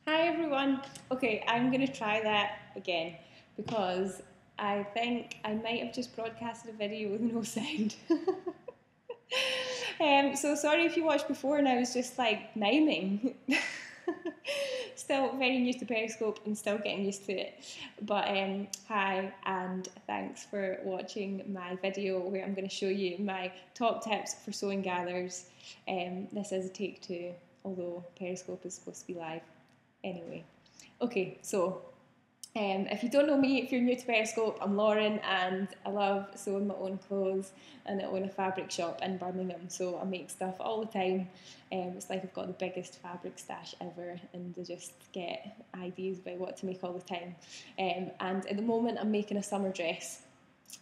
Hi everyone. Okay, I'm going to try that again because I think I might have just broadcasted a video with no sound. So sorry if you watched before and I was just like miming. Still very new to Periscope and still getting used to it. But hi and thanks for watching my video where I'm going to show you my top tips for sewing gathers. This is a take two, although Periscope is supposed to be live. Anyway, okay, so if you don't know me, if you're new to Periscope, I'm Lauren and I love sewing my own clothes and I own a fabric shop in Birmingham, so I make stuff all the time. It's like I've got the biggest fabric stash ever and I just get ideas about what to make all the time. And at the moment I'm making a summer dress.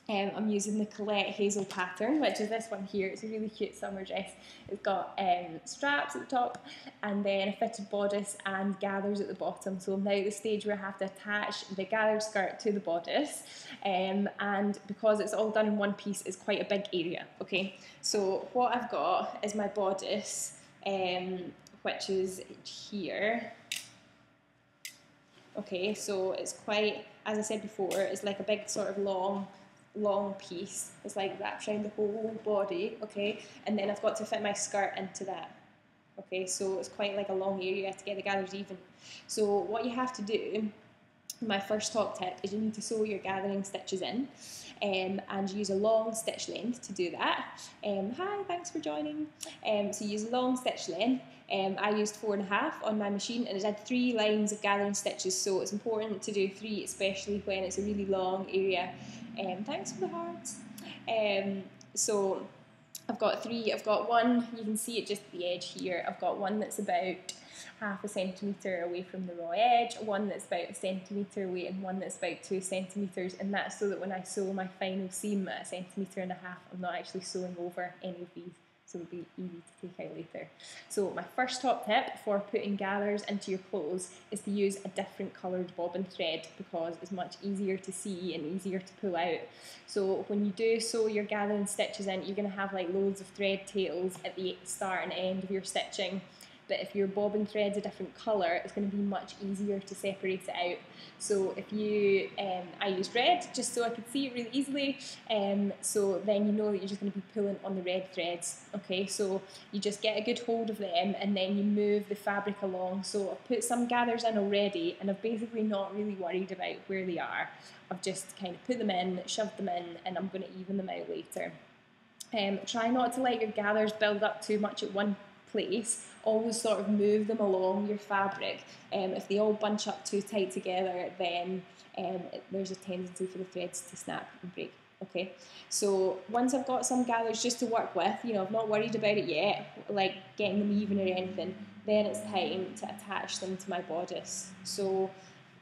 I'm using the Colette Hazel pattern, which is this one here. It's a really cute summer dress. It's got straps at the top and then a fitted bodice and gathers at the bottom. So I'm now at the stage where I have to attach the gathered skirt to the bodice, and because it's all done in one piece, it's quite a big area. Okay, so what I've got is my bodice, which is here. Okay, so it's quite, as I said before, it's like a big sort of long piece. It's like wraps around the whole body, okay? And then I've got to fit my skirt into that. Okay, so it's quite like a long area to get the gathers even. So what you have to do, my first top tip, is you need to sew your gathering stitches in, and use a long stitch length to do that. Hi, thanks for joining. So use a long stitch length. I used 4.5 on my machine and it had 3 lines of gathering stitches, so it's important to do 3, especially when it's a really long area. Thanks for the hearts. So I've got 3. I've got one, you can see it just at the edge here. I've got one that's about 0.5 centimetre away from the raw edge, one that's about 1 centimetre away, and one that's about 2 centimetres. And that's so that when I sew my final seam at 1.5 centimetres, I'm not actually sewing over any of these. So it'll be easy to take out later. So my first top tip for putting gathers into your clothes is to use a different coloured bobbin thread because it's much easier to see and easier to pull out. So when you do sew your gathering stitches in, you're going to have like loads of thread tails at the start and end of your stitching. But if your bobbin thread's a different colour, it's going to be much easier to separate it out. So if you, I used red just so I could see it really easily, so then you know that you're just going to be pulling on the red threads. Okay, so you just get a good hold of them and then you move the fabric along. So I've put some gathers in already and I've basically not really worried about where they are. I've just kind of put them in, shoved them in, and I'm going to even them out later. Try not to let your gathers build up too much at one place. Always sort of move them along your fabric. If they all bunch up too tight together, then there's a tendency for the threads to snap and break. Okay, so once I've got some gathers just to work with, you know, I've not worried about it yet, like getting them even or anything, then it's time to attach them to my bodice. So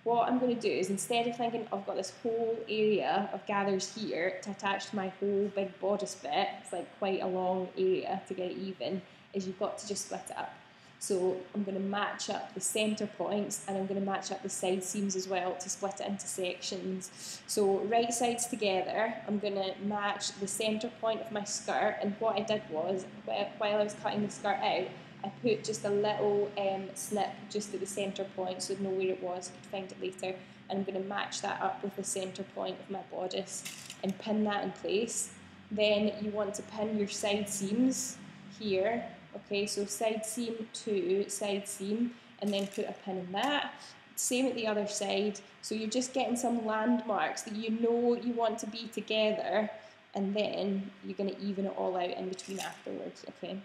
what I'm going to do is, instead of thinking I've got this whole area of gathers here to attach to my whole big bodice bit, it's like quite a long area to get it even, is you've got to just split it up. So I'm going to match up the centre points and I'm going to match up the side seams as well to split it into sections. So right sides together, I'm going to match the centre point of my skirt, and what I did was, while I was cutting the skirt out, I put just a little snip just at the centre point so I'd know where it was, I could find it later, and I'm going to match that up with the centre point of my bodice and pin that in place. Then you want to pin your side seams here. Okay, so side seam to side seam, and then put a pin in that. Same at the other side. So you're just getting some landmarks that you know you want to be together, and then you're going to even it all out in between afterwards. Okay.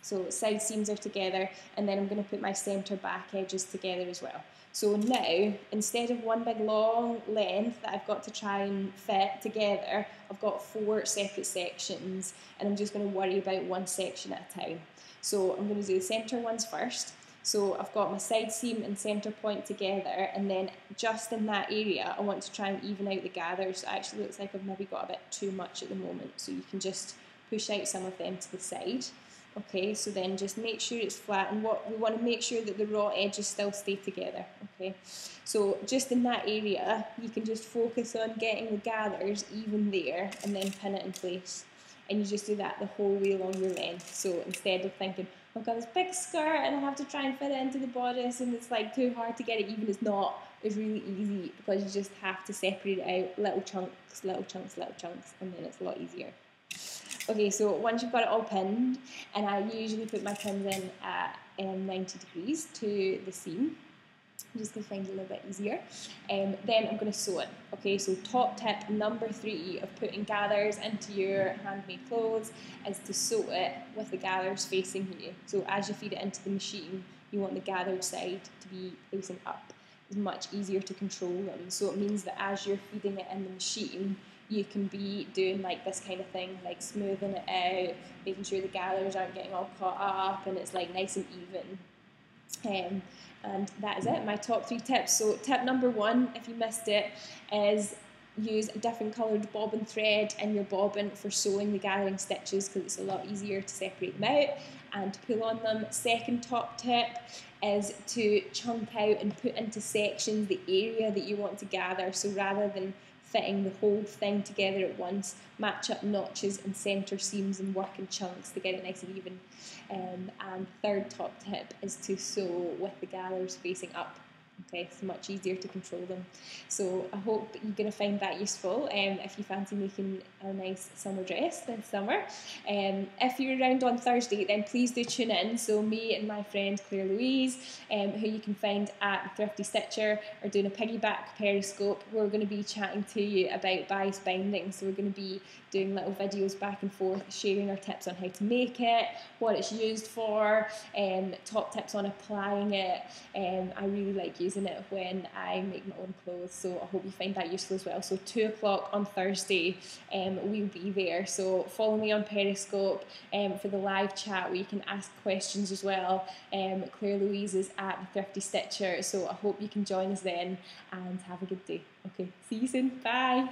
So side seams are together, and then I'm going to put my centre back edges together as well. So now, instead of one big long length that I've got to try and fit together, I've got 4 separate sections, and I'm just going to worry about one section at a time. So I'm going to do the centre ones first. So I've got my side seam and centre point together, and then just in that area I want to try and even out the gathers. So it actually looks like I've maybe got a bit too much at the moment, so you can just push out some of them to the side. Okay, so then just make sure it's flat, and what we want to make sure that the raw edges still stay together. Okay, so just in that area you can just focus on getting the gathers even there and then pin it in place, and you just do that the whole way along your length. So instead of thinking, I've got this big skirt and I have to try and fit it into the bodice, and it's like too hard to get it even. It's not. It's really easy because you just have to separate it out, little chunks, little chunks, little chunks, and then it's a lot easier. Okay, so once you've got it all pinned, and I usually put my pins in at 90 degrees to the seam, just to find it a little bit easier. Then I'm going to sew it. Okay, so top tip number 3 of putting gathers into your handmade clothes is to sew it with the gathers facing you. So as you feed it into the machine, you want the gathered side to be facing up. It's much easier to control them. So it means that as you're feeding it in the machine, you can be doing like this kind of thing, like smoothing it out, making sure the gathers aren't getting all caught up, and it's like nice and even. And that is it, my top 3 tips. So tip number 1, if you missed it, is use a different coloured bobbin thread in your bobbin for sewing the gathering stitches, because it's a lot easier to separate them out and pull on them. Second top tip is to chunk out and put into sections the area that you want to gather. So rather than fitting the whole thing together at once, match up notches and centre seams and work in chunks to get it nice and even. And third top tip is to sew with the gathers facing up. Okay, it's much easier to control them. So I hope you're going to find that useful if you fancy making a nice summer dress this summer. If you're around on Thursday, then please do tune in. So me and my friend Claire Louise, who you can find at Thrifty Stitcher, are doing a piggyback Periscope. We're going to be chatting to you about bodice binding. So we're going to be doing little videos back and forth, sharing our tips on how to make it, what it's used for, top tips on applying it. I really like using it when I make my own clothes, so I hope you find that useful as well. So 2 o'clock on Thursday, we'll be there, so follow me on Periscope for the live chat where you can ask questions as well. Claire Louise is at the Thrifty Stitcher, so I hope you can join us then, and have a good day. Okay, see you soon, bye.